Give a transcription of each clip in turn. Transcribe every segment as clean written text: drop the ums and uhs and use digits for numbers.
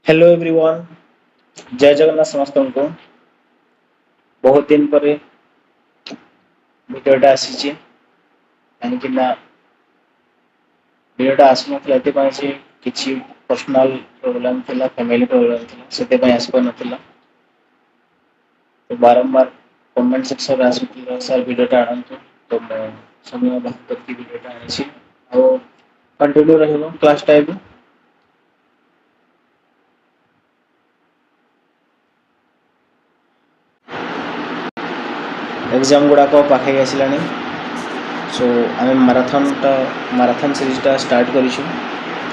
Hello everyone. जय जगन्नाथ समस्त को बहुत दिन पर भिडियोटा आसी कहीं भिडियोटा आसुना किसी पर्सनल प्रोब्लेम थिला फैमिली प्रोब्लेम थिला से आसपार नाला तो बारंबार कमेंट सेक्शन आसूला सर भिडियोटा आणतु तो मैं समय बाहर करके भिडियोटा आनी कंटिन्यू रहा क्लास टाइम। एग्जाम गुड़ाक पाखे आसला सो आम माराथन सीरीजटा स्टार्ट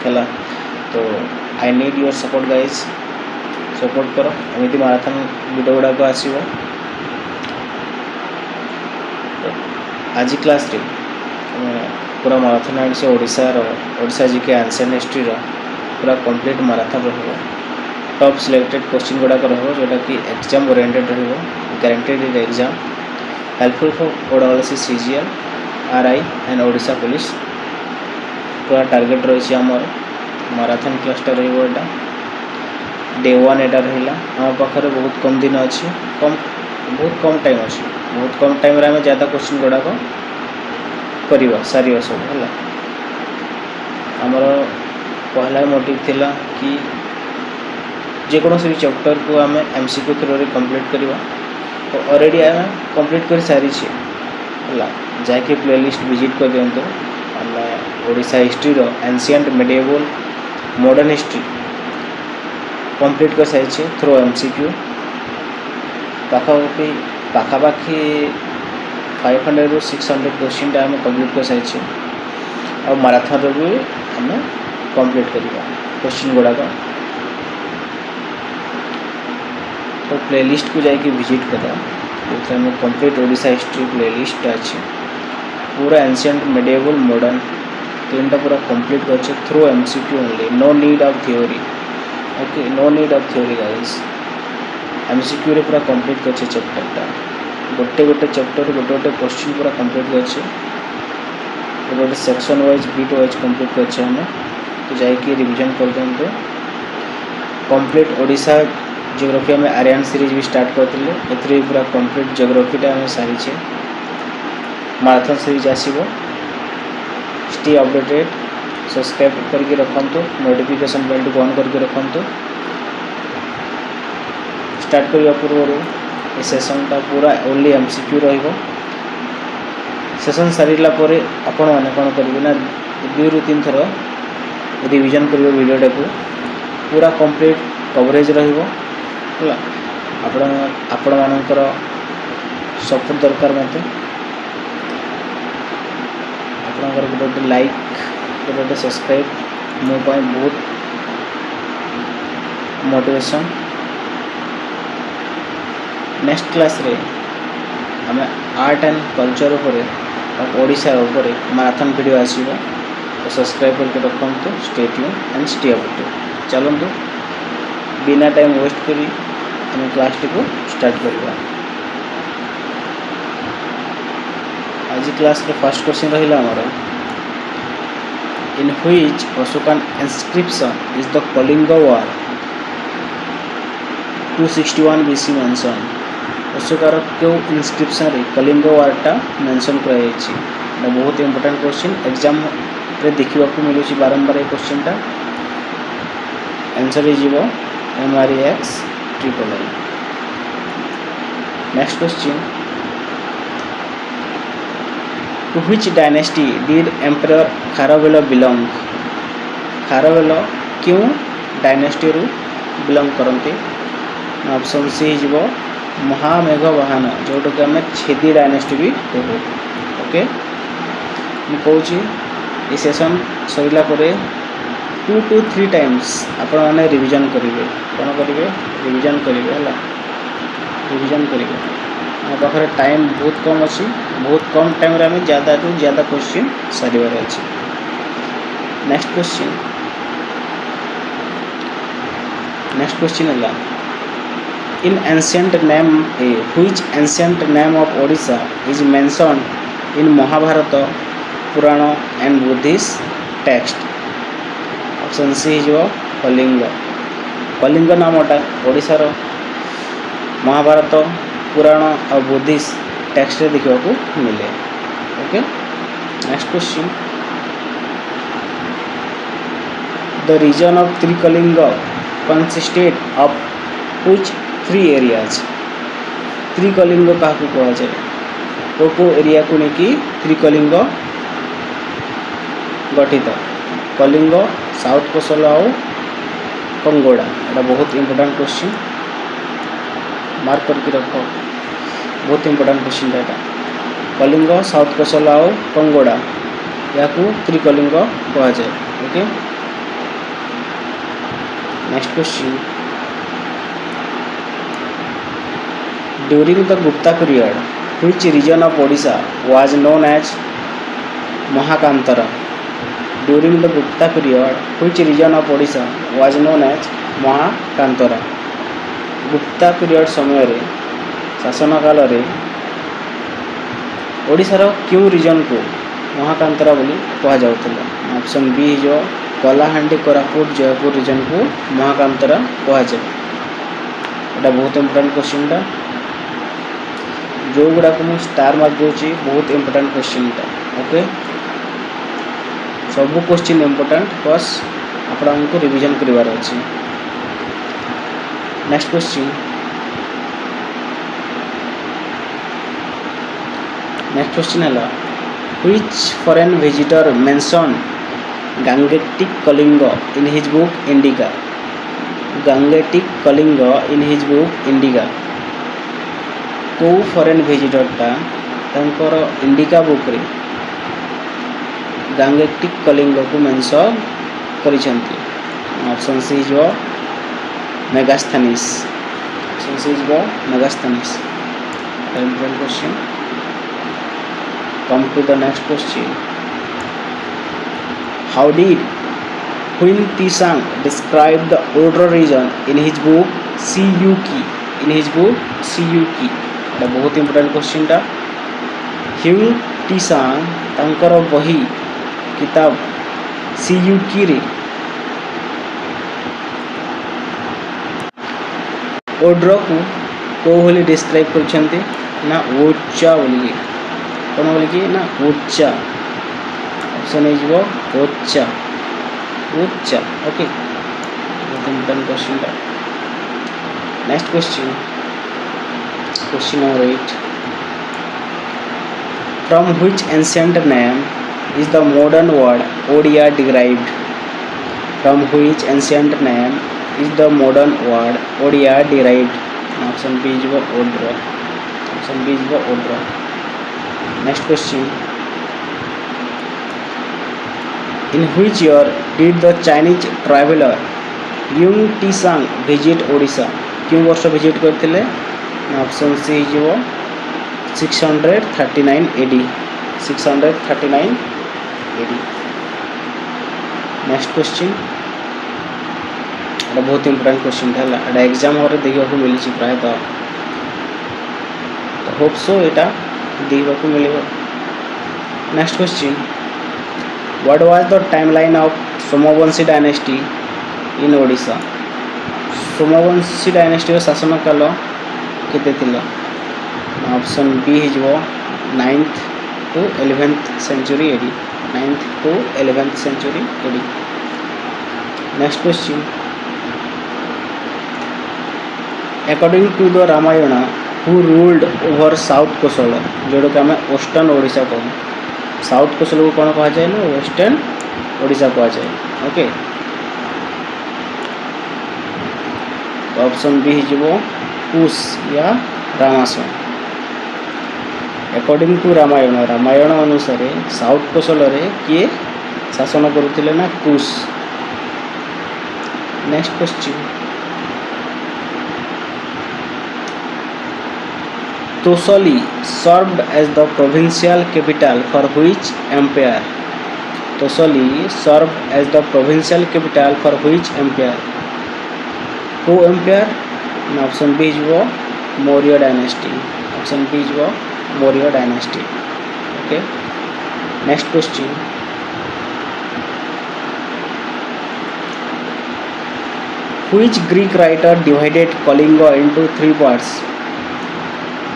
करा तो I need your support guys support कर एमती माराथन वीडियो गुड़ाक आसो। आज क्लास रे पूरा माराथन आनी ओडिशा जी के एंशिएंट हिस्ट्री पूरा कंप्लीट माराथन रहा टॉप सिलेक्टेड क्वेश्चन गुड़ाक रोटा कि exam oriented guaranteed exam helpful for ओडासी CGL RI and Odisha police पूरा टार्गेट रही आमर माराथन क्लासटा रहा डे वन एटा रहा आम पाखे बहुत कम दिन अच्छी बहुत कम टाइम अच्छी बहुत कम टाइम आम ज़्यादा क्वेश्चन गुड़ाक करवा सारे सब है आमर पहला मोटिव थिला कि जेकोसी भी चैप्टर को आम एमसीक्यू थ्रू कंप्लीट करवा तो ऑलरेडी आम कंप्लीट कर सारी है जाकि प्लेलिस्ट विजिट कर दिंतु आम Odisha history ancient medieval modern history complete कर सारी थ्रू एमसीक्यू पाखापाखि 500 ରୁ 600 क्वेश्चन आम कंप्लीट कर सारी और माराथन भी आम कंप्लीट करवा क्वेश्चन गुड़ाक तो प्लेलिस्ट को जाकि विजिट करा कंप्लीट ओडिशा हिस्ट्री प्लेलिस्ट अच्छे पूरा एंशिएंट मेडिएवल मॉडर्न तीनटा पूरा कंप्लीट कर through MCQ only no need of theory okay no need of theory guys MCQ रे पूरा कंप्लीट कर चैप्टरटा गोटे गोटे चैप्टर गोटे गोटे क्वेश्चन पूरा कंप्लीट कर गोटे section wise bit wise complete कर तो जाकि रिवीजन कर दिंतु कंप्लीट ओडिशा जियोग्राफी में आर्यन सीरीज भी स्टार्ट करते ए पूरा कंप्लीट जियोग्राफीटा आम सारी माराथन सीरीज आसो स्टे अपडेटेड सब्सक्राइब करके रखु नोटिफिकेशन बेल को ऑन करके रखु स्टार्ट करने पूर्व ये सेसनटा पूरा ओनली एमसीक्यू सेसन सारा आपण मैंने कौन करेंगे ना 2 ରୁ 3 थर रिवीजन कर वीडियोटा को पूरा कंप्लीट कवरेज रहा आपण मानकर सपोर्ट दरकार मत आपणकर गोटे लाइक गोटे सब्सक्राइब मो बहुत मोटिवेशन नेक्स्ट क्लास रे आम art and culture Odisha marathon video आसो तो सब्सक्राइब करके रखु stay tune and stay updated चलतु बिना टाइम वेस्ट करी आम क्लास टी को स्टार्ट करवा। आज क्लास रे फर्स्ट क्वेश्चन रहा आमर in which Ashokan inscription is the Kalinga war 261 BC mention अशोकार क्यों इंस्क्रिप्शन रे कलिंग वारटा मेंशन कराई बहुत इंपोर्टेंट क्वेश्चन एग्जाम रे देखा मिलूँ बारंबार ये क्वेश्चनटा आंसर हो MREX III। Next question to which dynasty did emperor Kharavela belong Kharavela क्यों डायनेस्टी रू बिलोंग करते ऑप्शन सी हो महामेघवाहन जोटा कि आम छेदी डायनेस्टी भी कहू ओके मुझे कौची ये सेशन सरला 2 to 3 टाइम्स आपण मैंने रिवीजन करेंगे कौन करेंगे रिवीजन करेंगे है रिवीजन करेंगे मो पाखे टाइम बहुत कम अच्छी बहुत कम टाइम आम ज़्यादा टू ज़्यादा क्वेश्चन सारे अच्छे। नेक्स्ट क्वेश्चन है in ancient name which ancient name of Odisha is mentioned in Mahabharata Purana and Buddhist text option C हो कलिंग कलिंग नामटा ओडिशार महाभारत पुराण और बुद्धिस्ट टेक्स्ट रे देखा मिले। Okay, next question, the region of Trikalinga consisted of which 3 areas. Trikalinga क्या कह जाए, को एरिया को लेकिन त्रिकलिंग गठित। कलिंग, साउथ कोसल और कंगोड़ा। ये बहुत इंपोर्टेंट क्वेश्चन, मार्क करके रख, बहुत इंपोर्टेंट क्वेश्चन है। कलिंग, साउथ कोसल और कंगोड़ा या त्रिकलिंग कह जाए। Okay, next question, during the Gupta period which region of Odisha was known as Mahakantara. During the Gupta period which region of Odisha was known as Mahakantara. Gupta period समय रे शासन काल रे ओडिशार क्यों रीजन को महाकांतरा बोली कह जाउथला। ऑप्शन बी जो कलाहांडी कोरापुट जयपुर रीजन को महाकांतरा कह जाए। एटा बहुत इंपोर्टेंट क्वेश्चन टा, जो गुड़ा को मु स्टार मार्क दूची, बहुत इंपोर्टेंट क्वेश्चन टा। ओके, सब क्वेश्चन इंपोर्टेंट, बस आपको रिवीजन करिवार अछि। नेक्स्ट क्वेश्चन, है which foreign visitor mention Gangetic Kalinga in his book Indica. Gangetic Kalinga in his book Indica. को फॉरेन विजिटरटा तांकर इंडिका बुक रे गंगेटिक कलिंग को मेंशन करिसेंती। ऑप्शन सी जो मेगास्थनीस। ऑप्शन सी जो Megasthenes. Important question. Come to the next question. How did Huin Tisang describe the older region in his book Siyuki? In his book Siyuki. এটা बहुत important question टा। Hyun टीसांग तांकर बही किताब सियुकी रे ओड्र को बोली डिस्क्राइब करछंती ना ओचा बोली, कौन बोलिए ना उच्चा। ऑप्शन इज वो उच्चा, उच्चा। ओके, बहुत इंपोर्टेंट क्वेश्चन था। Next question, question number 8, from which ancient name is the modern word Odia derived. From which ancient name is the modern word Odia derived. Option B is वो ओड्र। ऑप्शन बी इज वो ओड्र। Next question, in which year did the Chinese traveler Yung Tisang visit Odisha? क्यों वर्ष visit करते? Option C जो 639 AD। 639 AD। Next question, बहुत important question है, exam और देखा मिली प्रायतः, तो होप सो यहाँ देखा मिले। Next question, what was the timeline of Somavanshi dynasty in Odisha. Somvanshi dynasty शासन काल केते थिला। Option be his 9th to 11th century AD। 9th to 11th century AD। Next question, according to the Ramayana who ruled over south Kosala, जोड़ा कि आम western Odisha कहूँ। South Kosal को कौन कह जाए ना वेस्टर्न ओडिशा कह जाए। ओके, ऑप्शन बी हो कुश या रामासन। अकॉर्डिंग टू रामायण, रामायण अनुसार साउथ कोसल किए शासन करुले ना Kush. Next question, Tosali served as the provincial capital for which empire? Tosali served as the provincial capital for which empire? Who empire? Option B is वो Maurya dynasty. Option B is वो Maurya dynasty. Okay. Next question. which Greek writer divided Kalinga into three parts?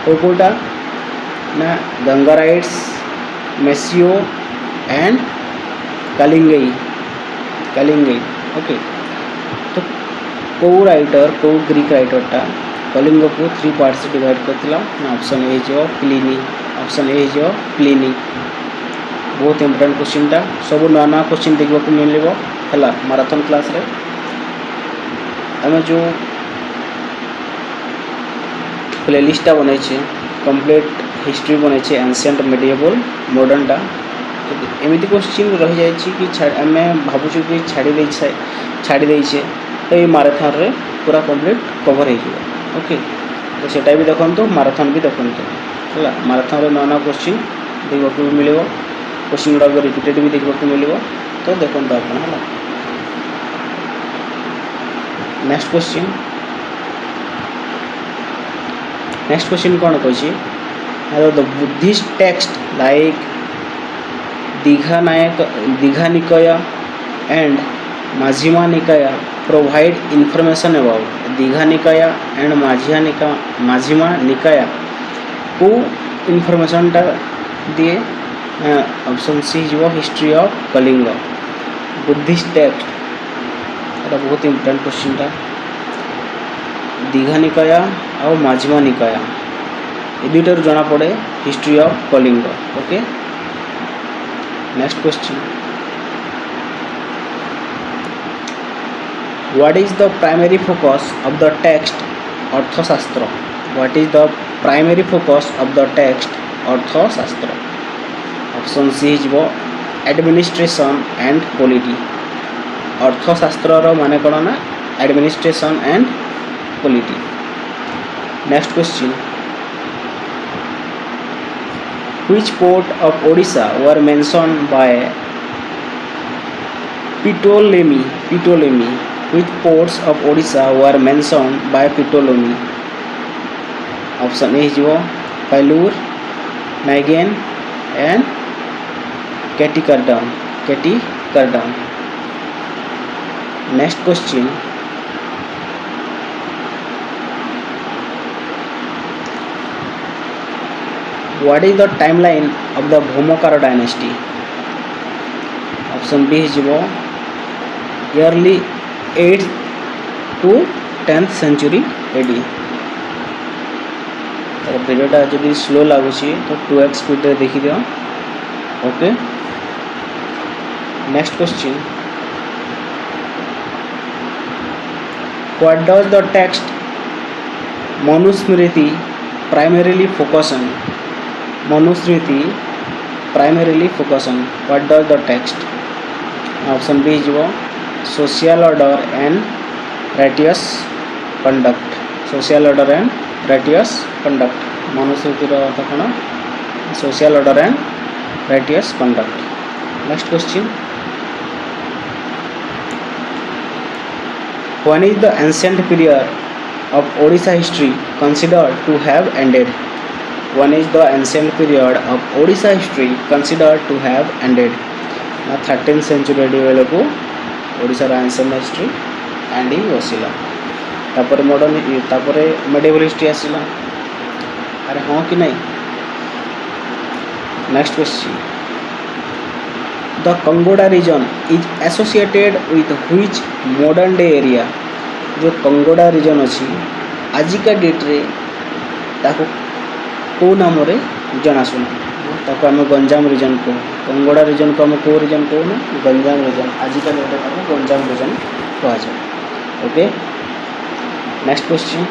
कोकोटा ना गंगाराइट्स, मेसियो and कलिंगई कलिंगई okay. तो कौ writer कौ Greek राइटरटा Kalinga को three parts divide करथिला ना option A जो Pliny, option A जो प्लिनी। बहुत इंपोर्टेंट क्वेश्चनटा सब ना ना क्वेश्चन देखबा को मिलबो हला मैराथन क्लास रे। आमे जो प्लेलिस्टटा बनै छै कंप्लीट हिस्ट्री बनै छै एंशिएंट मेडिएवल मॉडर्नटा। तो एमिति क्वेश्चन रह जाय छी कि आमे भाबु छु कि छाड़ी दै छै तो ये मैराथन रे पूरा कंप्लीट कवर हो जिवो ओके। तो सेटा भी देखंतु मैराथन भी देखंतु हला मैराथन रे ना क्वेश्चन देखबा को मिलिबो, क्वेश्चन गुडा रिपीटेड भी देखबा को मिलिबो। तो देखंतु आपण हला नेक्स्ट क्वेश्चन कौन कही the Buddhist text like Digha निकाय एंड माझिमा निकाय प्रोवाइड इनफॉरमेशन अबाउट दीघा निकाय एंड माझिमा निकाय को इनफॉरमेशन टा दिए ऑप्शन सी जो history of Kalinga. Buddhist text এটা बहुत इम्पोर्टेंट क्वेश्चन था। दीघा निकाय और माझिमा निकाय ये दुईटार जना पड़े history of Kalinga okay. Next question what is the primary focus of the text Arthashastra? What is the primary focus of the text Arthashastra? Option C जो एडमिनिस्ट्रेशन एंड पॉलिटी। अर्थशास्त्र माने कौन ना administration and polity. Next question which port of Odisha were mentioned by Ptolemy? Which ports of Odisha were mentioned by Ptolemy? Option A जो Palur, Naigen and Katikardama. Next question what is the timeline of the Bhaumakara dynasty? Option B जो early 8th to 10th century AD. तो वीडियोटा जब slow लगुच तो 2x speed रे देखी दियो okay. Next question what does the text Manusmriti primarily focus on? Manusmriti primarily focus on what does the text? Option B जो social order and righteous conduct. Social order and righteous conduct मनुस्मृतिर अर्थ कौन? Social order and righteous conduct. Next question when is the ancient period of Odisha history considered to have ended? When is the ancient period of Odisha history considered to have ended? 13th century बेलू ओडिशार ancient history ending बसला तापर modern तापर medieval history आसला। अरे हाँ कि नहीं? Next question the Kangoda region is associated with which modern day area? जो कंगोडा रीजन अच्छी आजिका डेट रे ताको को नाम रे जनाशुना ताको आम गंजाम रीजन को। कंगोडा रीजन को आम को रीजन को ना गंजाम रीजन आजिका डेट रे गंजाम रीजन कहा जाए okay. Next question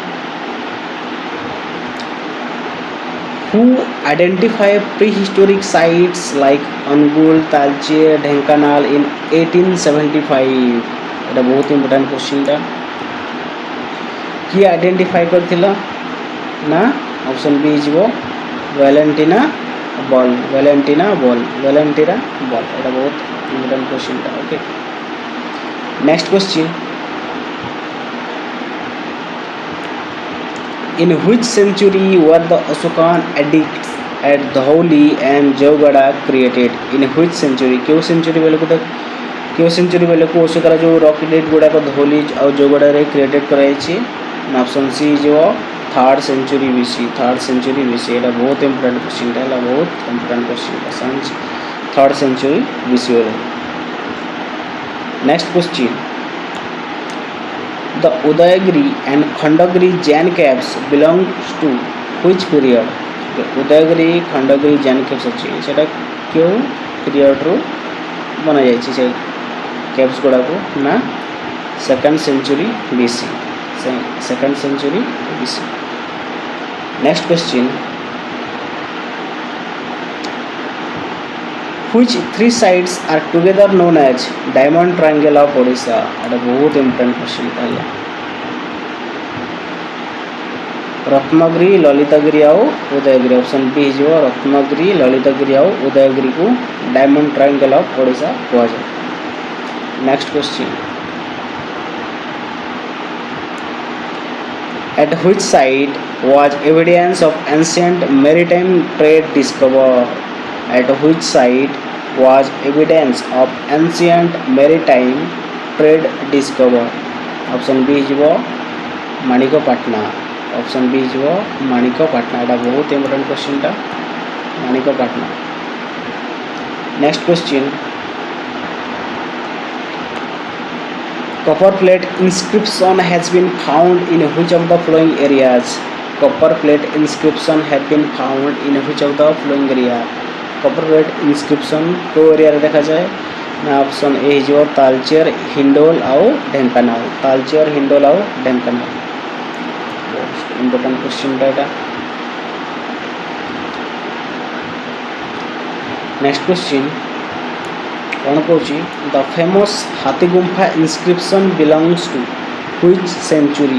who identify prehistoric sites like Angul, Talche, Dhenkanal in 1875? এটা बहुत इम्पोर्टेंट क्वेश्चन था। कि आइडेंटिफाई करथिला ना ऑप्शन बी जो वैलेंटिना बॉल এটা बहुत इम्पोर्टेंट क्वेश्चन था okay. Next question in which century were the Asokan edicts at Dhauli and Jawgada created? In which century? क्यों सेंचुरी बेलू तक क्यों सेंचुरी बेले को ओशोकार जो रॉक डेट गुड़ाक धौली और जो गुड़ा क्रिएटेड कराई ऑप्शन सी जो थर्ड सेंचुरी बीसी एटा बहुत इंपोर्टेंट क्वेश्चन है बहुत important question third century BC next question the Udayagiri and Khandagiri Jain caves belongs to which period Udayagiri Khandagiri Jain caves अच्छी से क्यों पीरियड रू बना जाए कैव्स गुड़ा को ना second century BC second century BC next question which three sides are together known as diamond triangle of Odisha एटा बहुत इंपोर्टेंट क्वेश्चन है रत्नगिरी ललितगिरी आउ उदयगिरी ऑप्शन बी जो रत्नगिरी ललितगिरी आउ उदयगिरी को डायमंड ट्रायंगल ऑफ ओडिशा कहा जाए next question at which site was evidence of ancient maritime trade discovered at which site was evidence of ancient maritime trade discovered option B जो Manikpatna option B जो माणिकपाटना एटा बहुत important question टा Manikpatna next question copper plate inscription has been found in which of the following areas copper plate inscription have been found in which of the following area copper plate inscription को area रे देखा जाए ना option A जो तालचेर हिंडोल और ढेंकानाल तालचेर हिंडोल और Dhenkanal most important question डाटा next question कौन कौन the famous Hathigumpha inscription belongs to which century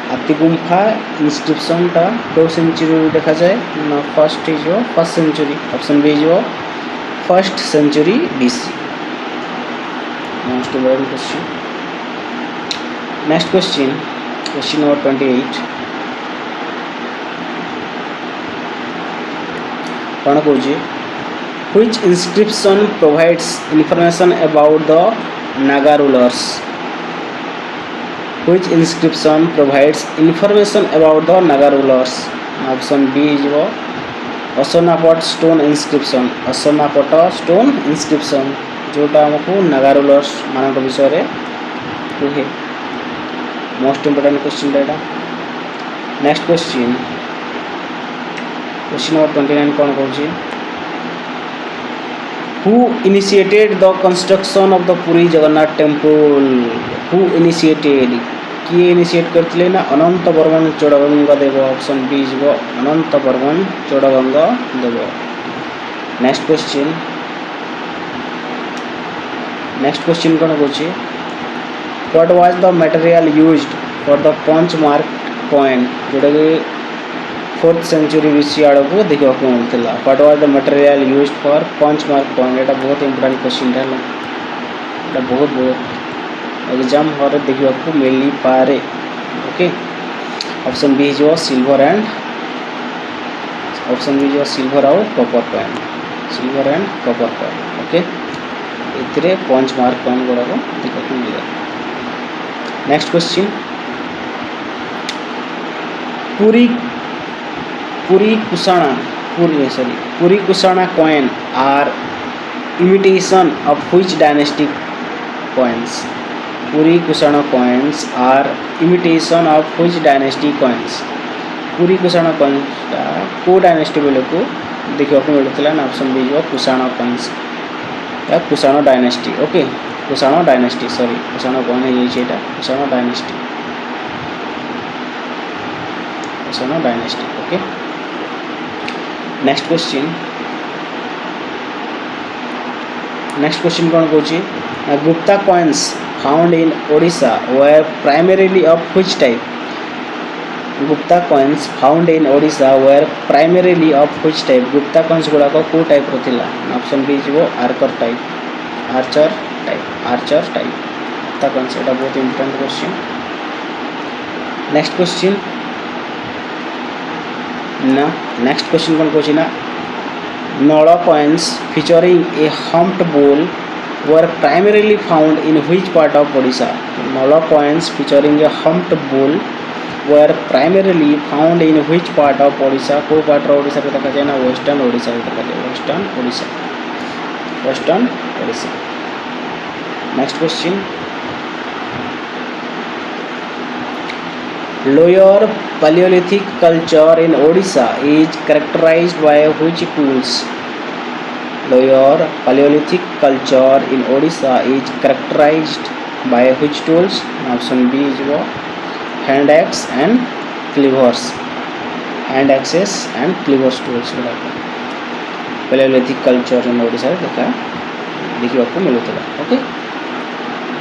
Hathigumpha inscription टा क्यों सेंचुरी देखा जाए ना फर्स्ट जो फर्स्ट सेंचुरी ऑप्शन बी जो first century BC most important question next question question number 28 कौन कौन which inscription provides information about the Naga rulers which inscription provides information about the Naga rulers option B जो असनापट stone inscription जोटा हमको Naga rulers मान विषय रे कहे most important question डाटा नेक्स्ट क्वेश्चन नंबर 29 कौन कौन Who initiated the construction of the Puri Jagannath temple? Who initiated? किए इनिशिएट करते ना अनंत बर्मन चोड़गंगा देव ऑप्शन बी जो अनंत बर्मन चोड़गंगा देव नेक्स्ट क्वेश्चन कौन कौन what was the material used for the punch mark coin जोटा कि 4th सेंचुरी बीसी आड़ को देखा मिलता what was the material used for punch mark coin एटा बहुत इंपोर्टेंट क्वेश्चन है एटा बहुत बहुत एग्जाम हर देखा मिली पारे ओके ऑप्शन बी जो सिल्वर एंड ऑप्शन बी जो सिल्वर आउ कॉपर कॉइन ओके इतरे पंच मार्क कॉइन गुड़ा को देखा मिले next question Puri Kusana coin are imitation of which dynasty coins? Puri Kusana coins are imitation of which dynasty coins? Puri Kusana coins को dynasty बोले को देखिए आपको मिलता है ना ऑप्शन बी जो कुसाना coins या Kushana dynasty okay Kushana dynasty sorry Kushana coin है ये चीज़ Kushana dynasty okay next question कौन कौन Gupta coins found in Odisha were primarily of which type Gupta coins found in Odisha were primarily of which type Gupta coins गुड़ाक को टाइप रहा ऑप्शन बी जो आर्चर टाइप गुप्ता कॉइन्स एटा बहुत इंपोर्टेंट क्वेश्चन नेक्स्ट क्वेश्चन ना next question कौन कौन ना नड़ा कॉइन्स फीचरिंग ए हम्प्ड बोल were primarily found in which part of Odisha? Nala coins featuring a humped bull were primarily found in which part of Odisha? को part of Odisha पे देखा जाए ना Western Odisha पे देखा जाए Western Odisha. Western Odisha. Next question. Lower Paleolithic culture in Odisha is characterized by which tools? Lower Paleolithic culture in Odisha is characterized by which tools? Option B is hand axe and cleavers. Hand axes and cleavers tools Paleolithic culture in Odisha देखा को मिलूला. Okay.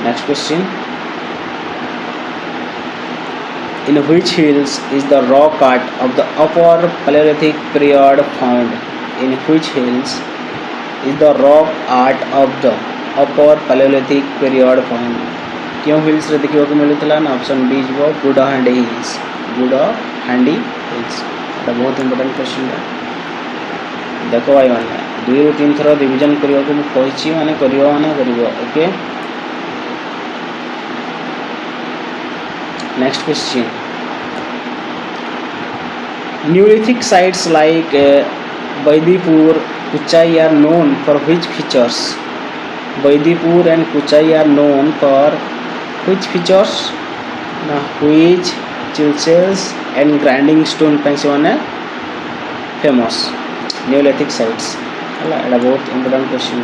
Next question. In which hills is the rock art of the upper Paleolithic period found? In which hills is the rock art of the upper Paleolithic period found? क्यों hills रे देखिबा को मिलुतला ना option B जो गुडाहांडी hills. गुडाहांडी hills एटा बहुत important question है. देखो भाई माने 2 ରୁ 3 थर रिवीजन करियो को मु कहिछि माने करियो okay. Next question. Neolithic sites like Baidipur, Kuchai are known for which features? Baidipur and Kuchai are known for which features? Which chisels and grinding stone famous Neolithic sites. That's a very important question.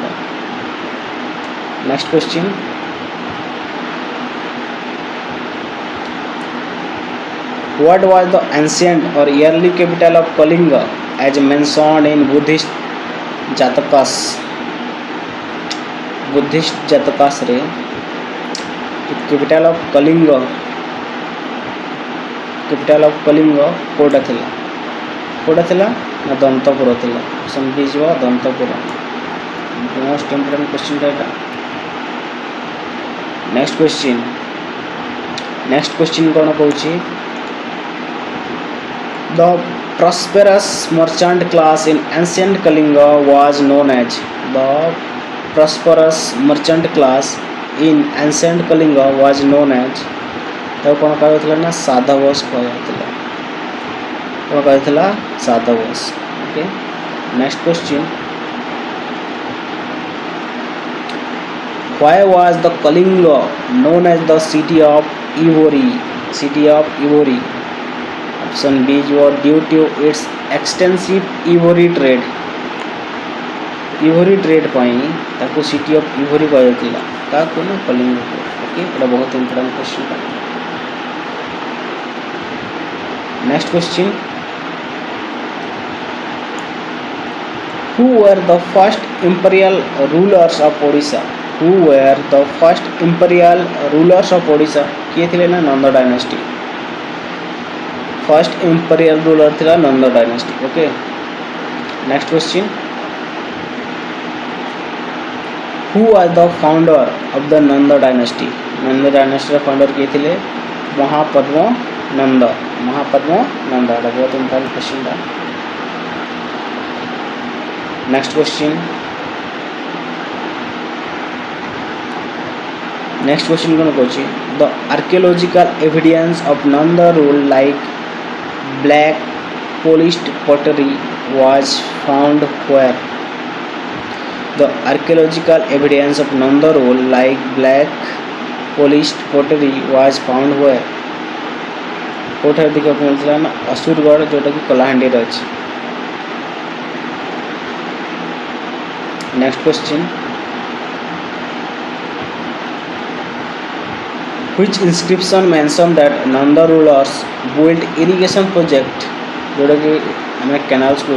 Next question. What was the ancient or early capital of Kalinga as mentioned in Buddhist Jatakas? Buddhist Jatakas रे capital of Kalinga कोटा थिला ना दंतपुर थिला. समझिवा Dantapur. Most important question एटा. Next question कोन कहूची? The prosperous merchant class in ancient Kalinga was known as. The prosperous merchant class in ancient Kalinga was known as. तो कौन कहला ना साधवस कहला. कौन कहला Sadhabas. Okay. Next question. Why was the Kalinga known as the city of Ivory? City of Ivory. Option B was due to its extensive ivory trade. Ivory trade पाई ताको city of Ivory कहा जाता है. का को ना कलिंग को. ओके. ये बहुत इंपोर्टेंट क्वेश्चन है. Next question. Who were the first imperial rulers of Odisha? Who were the first imperial rulers of Odisha? किए थे ना Nanda dynasty. First imperial ruler थिला Nanda dynasty. Okay. Next question. Who was the founder of the Nanda dynasty? Nanda dynasty founder किए थे महापद्म नंदा. बहुत important question था. Next question. कौन कहूँ? The archaeological evidence of Nanda rule like black polished pottery was found where? The archaeological evidence of Nanda rule like black polished pottery was found where? कोठा देखा मिलता ना असुरगढ़ जोटा कि कलाहांडी रच. Next question. Which inscription mention that Nanda rulers built irrigation project जोड़ा कि हमें canals को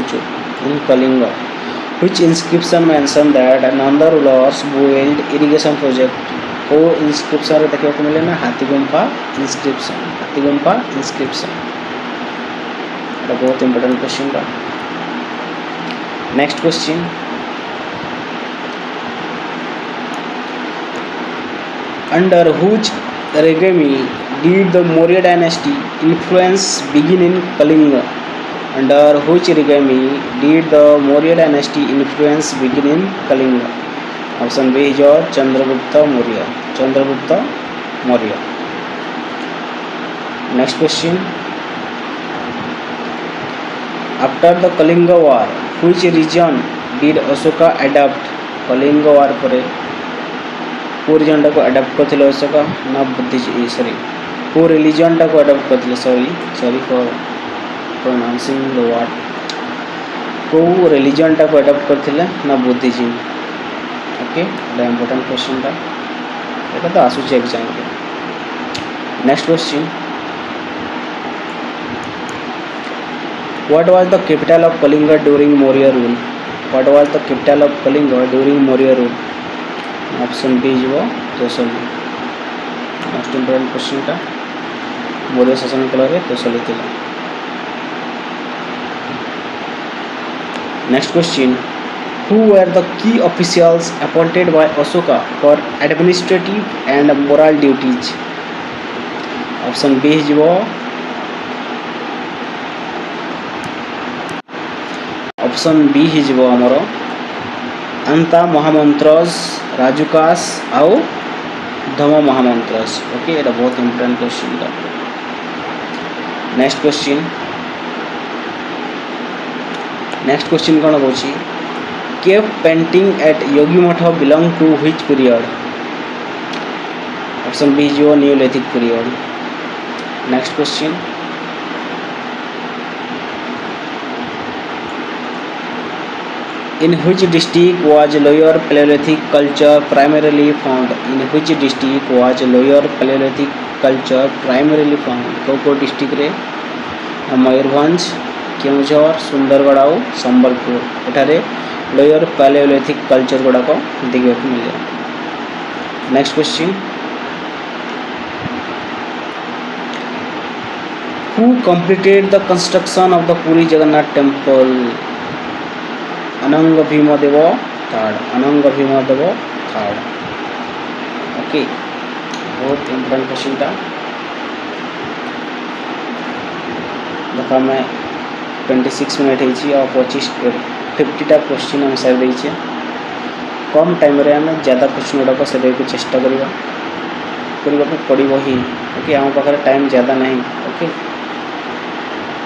in Kalinga? Which inscription mention that Nanda rulers built irrigation project? वो inscription रे देखने को मिले ना हाथीगुम्फा inscription. ये बहुत important question था. Next question. Under whose regime did the Maurya dynasty influence begin in Kalinga? Under which regime did the Maurya dynasty influence begin in Kalinga? Option B is Chandragupta Maurya, Chandragupta Maurya. Next question, after the Kalinga war which region did Ashoka adopt? Kalinga war पर को region को adopt करथिले अशोका ना Buddhism, sorry को religion को adopt करथिले, sorry for pronouncing the word, को religion को अडॉप्ट करथिले ना Buddhism. Okay, the important question टा एटा तो आसुचे एग्जाम के। Next question, what was the capital of Kalinga during Maurya rule? What was the capital of Kalinga during Maurya rule? Option B जो तोसली। नेक्स्ट इंपोर्टेंट क्वेश्चन टा मौर्य शासन काल में तोसली थिला। Next question, who were the key officials appointed by Ashoka for administrative and moral duties? Option B जो option B हिजबो हमर अंता महामंत्रस, राजुकास आउ धम महामंत्रस। ओके, एटा बहुत इंपोर्टेंट क्वेश्चन दा। नेक्स्ट क्वेश्चन, नेक्स्ट क्वेश्चन कौन होची, cave painting at Yogi Math belong to which period? Option B जो neolithic period. Next question, in which district was lower Paleolithic culture primarily found? In which district was lower Paleolithic culture primarily found? को district रे मयूरभंज, केउझर, सुंदरगढ़ और संबलपुर एठारे lower पैलेओलिथिक culture गुड़ाक देखा मिले। Next question, who completed the construction of the Puri Jagannath temple? अनंग Bhimdev third, अनंग Bhimdev third. Okay, बहुत important question था। देखा मैं 26 मिनट और 50टा क्वेश्चन आम सारी देचे। कम टाइम रे आम ज़्यादा क्वेश्चन गुड़ाक से चेष्टा करने पड़ो ही। ओके, आम पाखे टाइम ज़्यादा नहीं। ओके,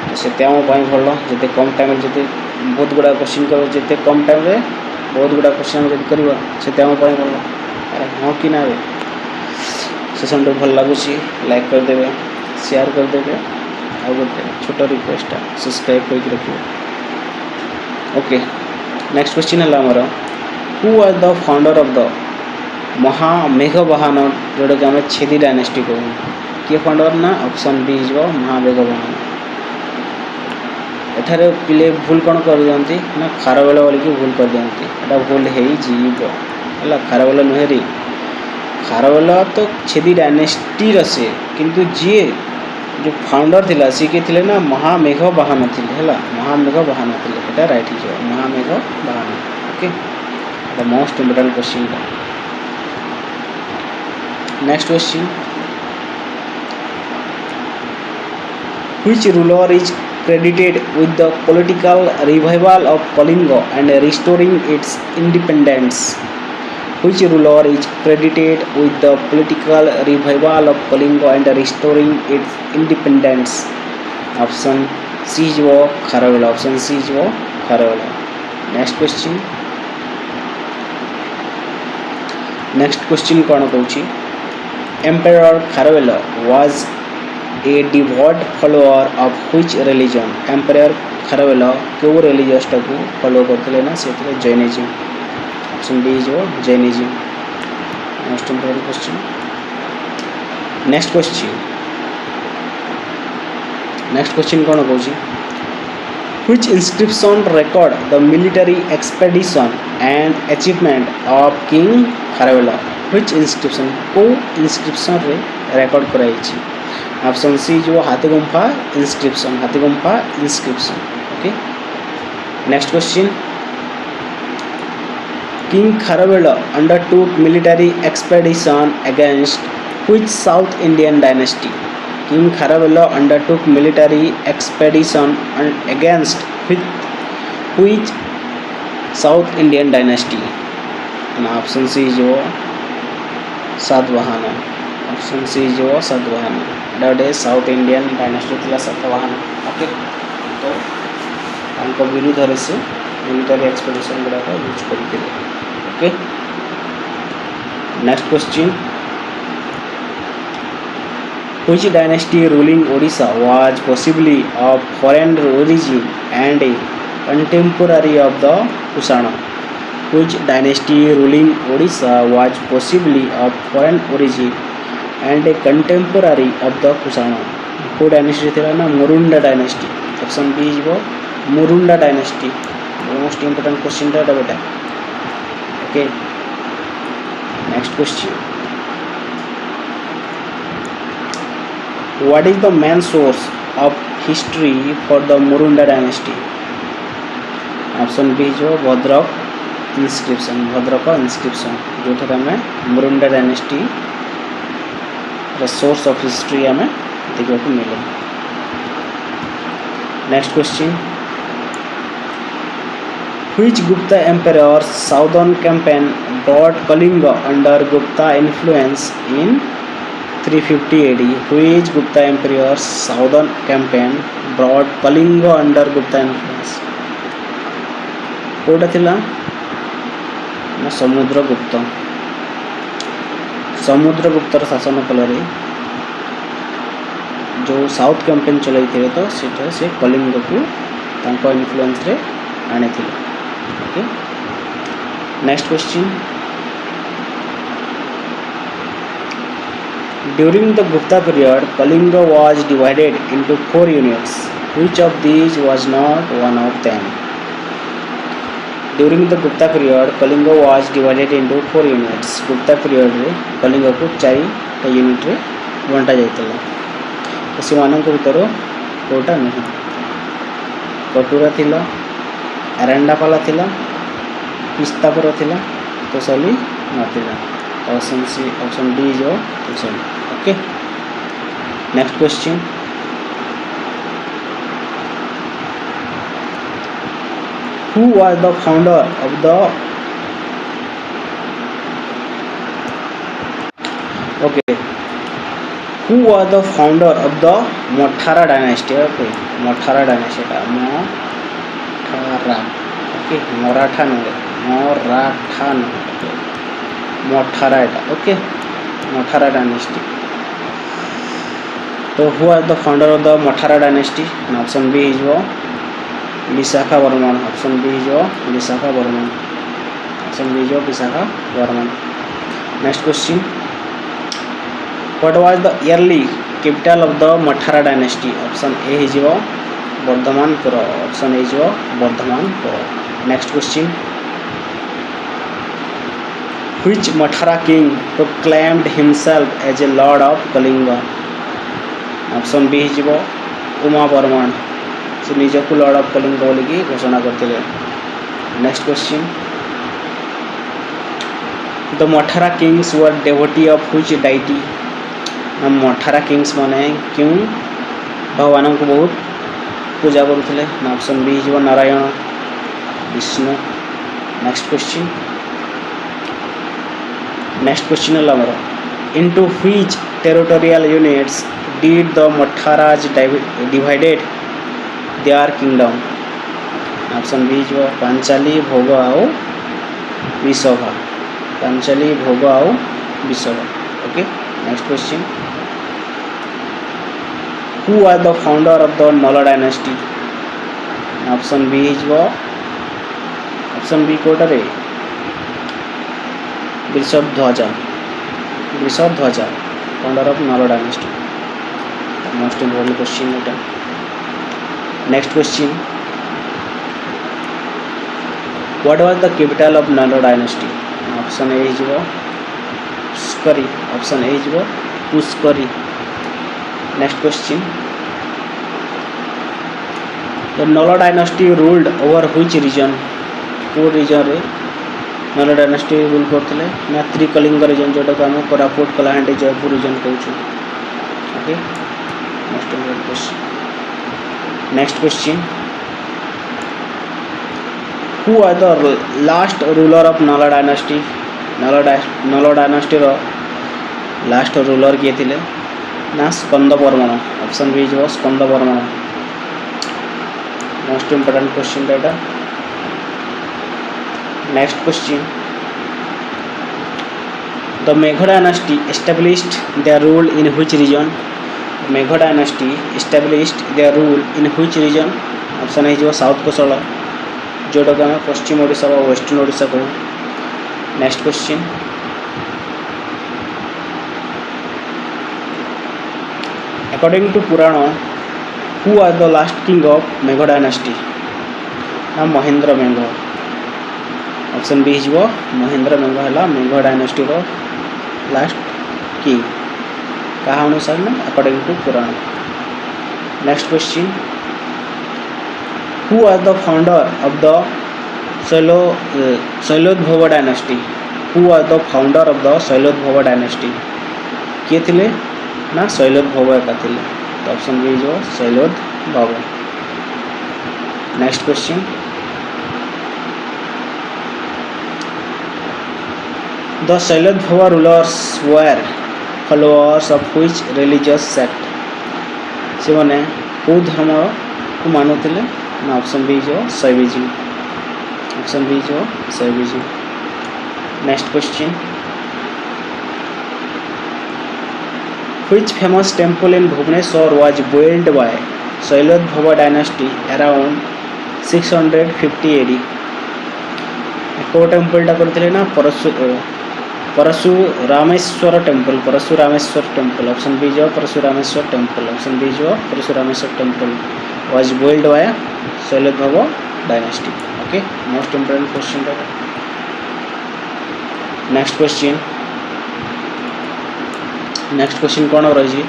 तो से भल जिते कम टाइम जिते बहुत गुड़ा क्वेश्चन कर, जिते कम टाइम रे बहुत गुड़ा क्वेश्चन जब करवा से भल। अरे हाँ कि ना, सेसन भल लगुच लाइक करदे, शेयर करदे, आ गोटे छोट रिक्वेस्ट सब्सक्राइब करके रखिए। ओके, नेक्स्ट क्वेश्चन है आमर, who was the founder of the महामेघवाहन जोटा कि आम छेदी डायनेस्टी कहूँ? किए फाउंडर ना ऑप्शन बी जो महामेघवाहन। एठारे पिले भूल कौन कर दियंती ना खारवेल बोलिकी भूल कर दियंती, एटा भूल है जीव खारवेल नुहे रे। खारवेल तो छेदी डायनेस्टी से, किंतु जी जो फाउंडर थिला सी के थिले ना महामेघवाहन थिले हैला, महामेघवाहन थिले, एटा राइट हिजो महामेघवाहन। Okay, the most important question. Next question, which ruler is credited with the political revival of Kalinga and restoring its independence? Which ruler is credited with the political revival of Kalinga and restoring its independence? Option C is Kharavela. Option C is Kharavela. Next question. Next question कौन कहूँ? Emperor Kharavela was a devout follower of which religion? Empire Kharavela क्यों religious को follow करते ना से Jainism. Option B जो Jainism. Most important question. Next question कौन कहूँ? which inscription record the military expedition and achievement of King Kharavela? which inscription को inscription रे record कराई? ऑप्शन सी जो Hathigumpha inscription, Hathigumpha inscription. Okay, next question, king Kharavela undertook military expedition against which south Indian dynasty? King Kharavela undertook military expedition against which south Indian dynasty? Option C जो Satavahana option C जो सातवाहन एटा गोटे south Indian dynasty थी Satavahana okay तो तांको विरुद्ध से military expedition गुड़ाक use करते okay next question Which dynasty ruling Odisha was possibly of foreign origin and a contemporary of the Kusana? Which dynasty ruling Odisha was possibly of foreign origin and a contemporary of the Kusana? को dynasty थी ना मुरुंडा dynasty option B जो मुरुंडा dynasty most important question टा बेटा okay next question What is the main source of history for the Murunda dynasty? Option B जो Bhadrak inscription जो थे हमें मुरुंडा डायनेस्टी सोर्स ऑफ हिस्ट्री हमें देखने को मिले next question Which Gupta emperor's southern campaign brought Kalinga under Gupta influence in 350 AD? Which Gupta emperor's southern campaign brought Kalinga under Gupta influence? कोटा थिला ना समुद्रगुप्तर शासन काल जो साउथ कैंपेन चलाई थे तो से कलिंग को तांको इन्फ्लुएंस रे आने थिले okay next question During the Gupta period, Kalinga was divided into 4 units. Which of these was not one of them? During the Gupta period, Kalinga was divided into 4 units. Gupta period रे Kalinga को 4 unit रे बंटा जाइतला तो सेमानक भीतर कोटा नहीं कटुरा थिला एरंडापाला थिला पिस्तापुर थिला तोसली नथिला option D जो Tosali okay next question Who was the founder of the Who was the founder of the Mathara dynasty? Okay, Mathara dynasty का Mathara okay Maratha Mathara okay Mathara dynasty तो who was the founder of the Mathara dynasty? Option B is Visakha Varman. Option B is Visakha Varman. Option B is Visakha Varman. Next question. What was the early capital of the Mathara dynasty? Option A is Bardhamanpura. Option A is Bardhamanpura. Next question. Which Mathara king proclaimed himself as a lord of Kalinga? Option B is Uma Varman. से निज को Lord of Kalinga बोलिकी घोषणा करते next question the Mathara kings were devotee of which deity Mathara kings माने क्यों भगवान को बहुत पूजा करुले ऑप्शन बी जो नारायण विष्णु नेक्स्ट क्वेश्चन है आमर into which territorial units did the Matharas divided their kingdom? Option B जो पांचाली भोग आओ विशोभा पांचाली भोग आओ Vishobha okay next question Who was the founder of the Nala dynasty? Option B is option B कोटा रे Vrishabhadhvaja founder of Nala dynasty most important question এটা Next question. What was the capital of Nala dynasty? Option A is Puskari. Option A is Puskari. Next question. The Nala dynasty ruled over which region? को region रे Nala dynasty rule करते ना त्रिकलिंग region जोटा को हम Koraput Kalahandi Jaipur region कहूँ okay most important question. Next question. Who was the last ruler of Nala dynasty? Nala dynasty last ruler किए थे ना स्कंद वर्मन ऑप्शन बी जो Skanda Varman most important question एटा next question the Megha dynasty established their rule in which region Megha dynasty established their rule in which region option है जो south Kosal जोटा को आम पश्चिम ओडिशा व वेस्टर्न ओडिशा कहूँ next question according to Purana who are the last king of Megha dynasty ना महेंद्र मेघ option B हो महेंद्र मेघ है मेघ डायनास्टी रो लास्ट किंग कहा अनुसार ना according to Purana next question who are the founder of the Shailodbhava dynasty who are the founder of the Shailodbhava dynasty किए थे ना शैलोद्भव एका थे तो ऑप्शन बी जो Shailodbhava next question The Shailodbhava rulers were followers of which religious sect? से माने कौ धर्म को मानुले ना ऑप्शन बी जो शैविज्म ऑप्शन बी जो Shaivism next question which famous temple in Bhubaneswar was built by Shailodbhava dynasty around 650 AD को टेम्पलटा करते ना परशुरामेश्वर टेम्पल ऑप्शन बी जो परशुरामेश्वर टेम्पल ऑप्शन बी जो Parashurameswar temple was build by Shailodbhava dynasty okay most important question that next question कौन रही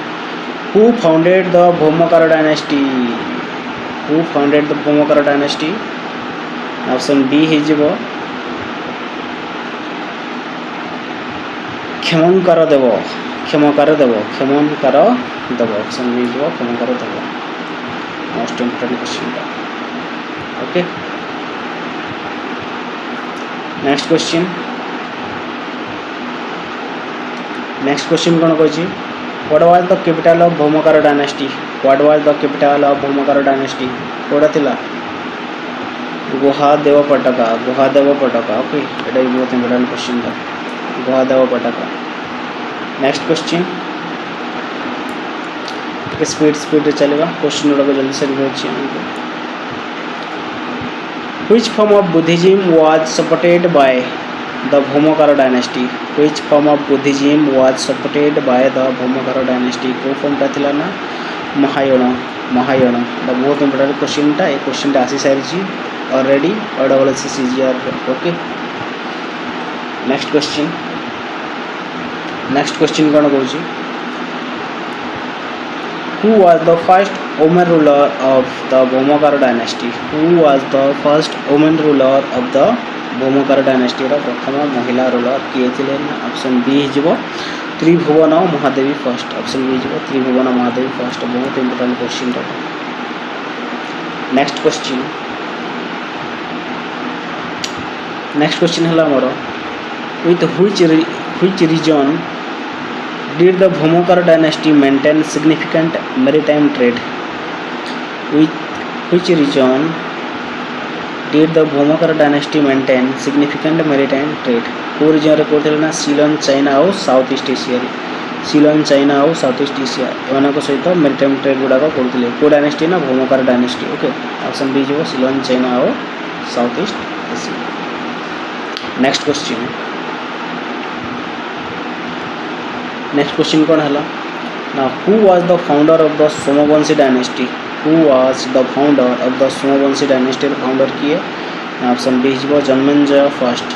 who founded the Bhaumakara dynasty option B हो Kshemankara Deva option B जो Kshemankara Deva most important question okay next question कौन कही what was the capital of Bhaumakara dynasty कोड़ा थिला Guhadevapataka okay एटा बहुत इंपोर्टेंट क्वेश्चन था गुहादेवपटका नेक्स्ट क्वेश्चन स्पीड चलेगा क्वेश्चन गुड़ा जल्दी से Which form of Buddhism was supported by the Bhaumakara dynasty? Which form of Buddhism was supported by the Bhaumakara dynasty? को फॉर्म टा थिला ना महायान दा बहुत इंपोर्टेंट क्वेश्चन टा ए क्वेश्चन टा आसी सारी ऑलरेडी और double CGR okay next question कौन कहूँ Who was the first woman ruler of the Bhaumakara dynasty? Bhaumakara dynasty प्रथम महिला रूलर किए थे ऑप्शन बी हो Tribhuvana Mahadevi first option B हो त्रिभुवन महादेवी फर्स्ट बहुत इंपोर्टेंट क्वेश्चन नेक्स्ट क्वेश्चन है मोर with which region did the Bhaumakara dynasty maintain significant maritime trade? Which region did the Bhaumakara dynasty maintain significant maritime trade? को reason रे करथिले ना सीलन चाइना और साउथ ईस्ट एशिया एमानक सहित मेरिटाइम ट्रेड गुडा को करथिले को डायनेस्टी ना Bhaumakara dynasty okay option B जो सीलन चाइना और south east Asia next question कौन है ना who was the founder of the Somavanshi dynasty founder किए ऑप्शन बी हो जन्मेंजय फर्स्ट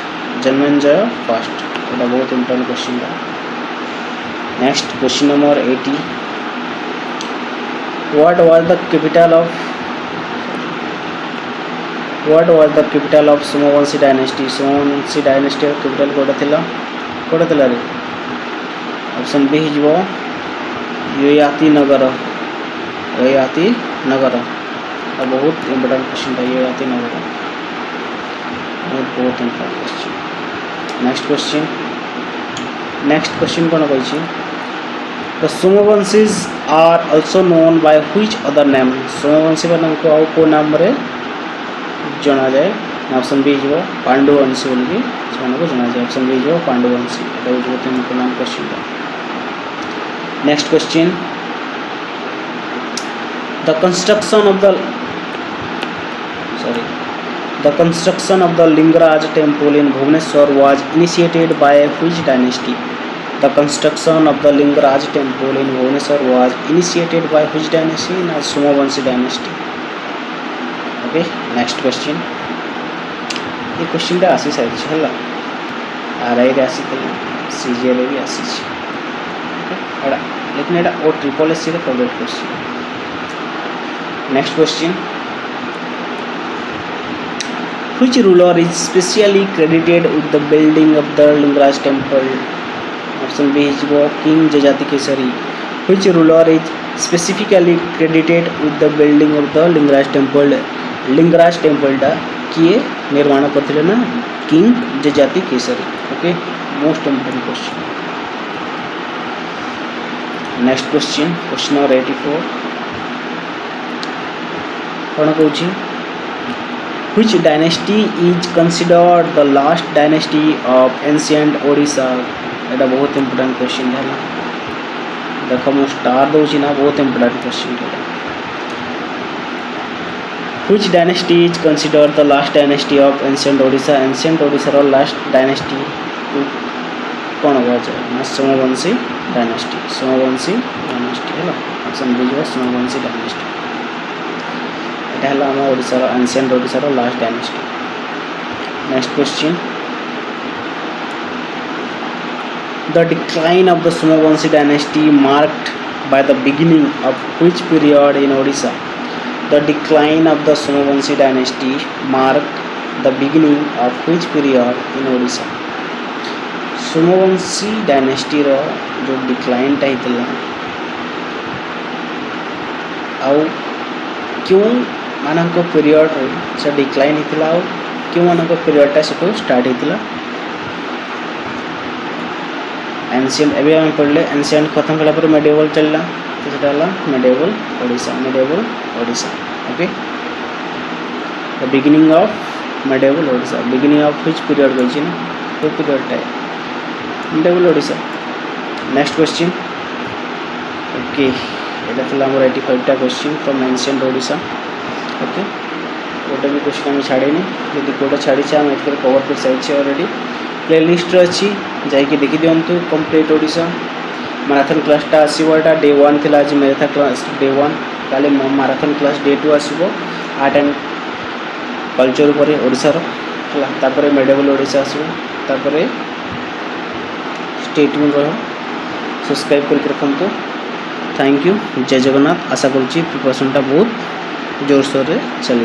बहुत इंपोर्टेंट क्वेश्चन था next question number 80 what was the capital of Somavanshi dynasty capital कोड़ा थिला रे ऑप्शन बी हो ययाति नगर बहुत इंपोर्टेंट क्वेश्चन था ययाति नगर बहुत important question next question next question कौन कही the Somavanshis are also known by which other name Somavanshi मानक आउ को नाम रे जना जाए ऑप्शन बी हो पांडुवंशी बोलिकी से जना जाए ऑप्शन बी हो पांडुवंशी एटा बहुत important question next question the construction of the Lingaraj temple in Bhubaneswar was initiated by which dynasty the construction of the Lingaraj temple in Bhubaneswar was initiated by which dynasty na Somavanshi dynasty okay next question ये question टा आसी side छला RI रे आसी तले सीजे रे भी आसी छै एडा लेकिन एडा ओ ट्रिपल एससी रे favourite question next question which ruler is specially credited with the building of the Lingaraj temple option B is King Jajati Kesari which ruler is specifically credited with the building of the Lingaraj temple टा किए निर्माण करथिले ना King Jajati Kesari okay most important question next question number 84 कौन Cauchy which dynasty is considered the last dynasty of ancient Odisha एटा बहुत important question है देखो मु स्टार दोची ना बहुत इंपोर्टेंट क्वेश्चन है which dynasty is considered the last dynasty of ancient Odisha रो last dynasty कौन हो जाए ना सोमवंशी dynasty है ऑप्शन बी है सोमवंशी dynasty एटा हला हम ओडिसा रो एंशिएंट ओडिसा रो last dynasty next question the decline of the Somavanshi dynasty marked by the beginning of which period in Odisha the decline of the Somavanshi dynasty marked the beginning of which period in Odisha Somavanshi dynasty रो जो decline टा हितला आउ क्यों मानक period से decline होता क्यों मानक पीरियडटा से स्टार्ट होता एनसीएंट एवं आम पढ़ले एनसीएंट खत्म कलापर मेडिवल चलला तो सेटा medieval Odisha okay the beginning of medieval Odisha beginning of which period कही ना वो period time medieval Odisha next question okay एटा थला हमर 85 टा question from ancient Odisha okay गोटे भी क्वेश्चन आम छाड़ेनी जब गोटे छाड़ी आम एत कवर कर सारी अलरेडी प्ले लिस्ट अच्छी जाकि देखी दिंतु कंप्लीट ओडिशा मैराथन क्लासटा आसवाटा डे 1 थी आज मैराथन क्लास डे 1 काली मैराथन क्लास डे 2 आसो आर्ट एंड कल्चर उपर ओडिशार तापर मेडिवल ओडिशा आसो स्टे ट्यून रह सब्सक्राइब करके रखु थैंक यू जय जगन्नाथ आशा करुँची प्रिपरेशनटा बहुत जोरसोर चली।